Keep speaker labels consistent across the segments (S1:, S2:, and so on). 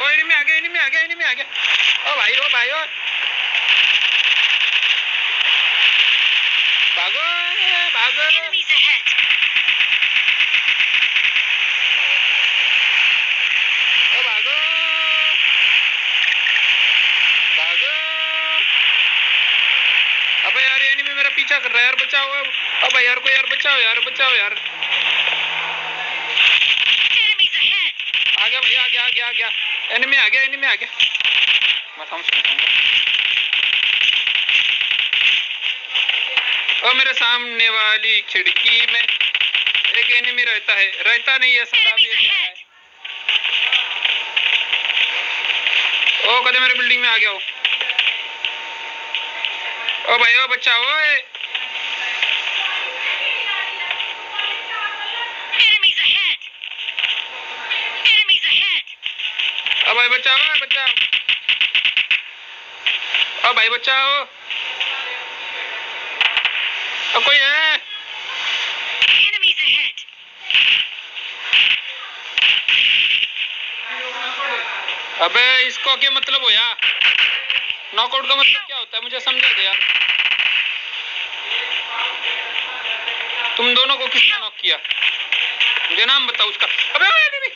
S1: ओ enemy आ गया, enemy आ गया, enemy आ गया। ओ भाई, ओ भाई, ओ भागो भागो।
S2: Enemies ahead.
S1: ओ भागो भागो। अबे यार एनिमी मेरा पीछा कर रहा है यार, बचाओ। अबे यार को यार बचाओ यार, बचाओ यार।
S2: Enemies ahead.
S1: आ गया भैया, आ गया, आ गया, आ गया। एनिमी आ गया, एनिमी आ गया। मैं समझूंगा। और मेरे सामने वाली खिड़की में एक एनिमी रहता है, रहता नहीं है साला भी है। ओ कदे मेरे बिल्डिंग में आ गया हो। ओ भाई ओ बच्चा ओए।
S2: Enemies ahead. Enemies ahead.
S1: ओ भाई बचाओ, बचाओ। ओ भाई बचाओ। ओ कोई है।
S2: Enemies ahead.
S1: अबे इसको क्या मतलब हो यार? नॉकआउट का मतलब क्या होता है, मुझे समझा दे यार। तुम दोनों को किसने नॉक किया? मुझे नाम बताओ उसका। अबे एनिमी।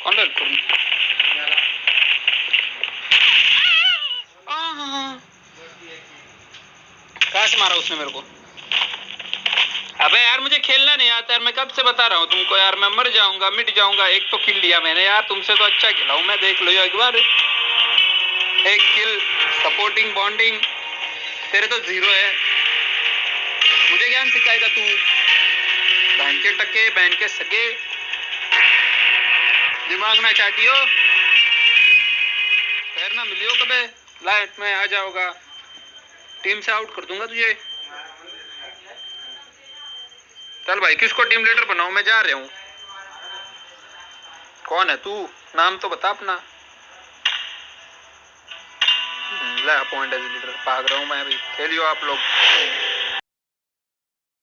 S1: कौन हेल्प करूं? कहाँ से मारा उसने मेरे को? अबे यार मुझे खेलना नहीं आता यार, मैं कब से बता रहा हूँ तुमको यार, मैं मर जाऊंगा, मिट जाऊंगा। एक तो किल लिया मैंने यार, तुमसे तो अच्छा खेला हूँ मैं, देख लो एक बार। एक किल, सपोर्टिंग बॉन्डिंग। तेरे तो 0 है। मुझे ज्ञान सिखाएगा तू? बहन के टके, बहन के सके, दिमाग ना चाटियो। पैर ना मिलियो कबे, लाइट में आ जाओगा, टीम से आउट कर दूंगा तुझे। चल भाई किसको टीम लीडर बनाऊं, मैं जा रहा हूँ। कौन है तू? नाम तो बता अपना। ले पॉइंट एज लीडर, भाग रहा हूँ मैं अभी। खेलियो आप लोग।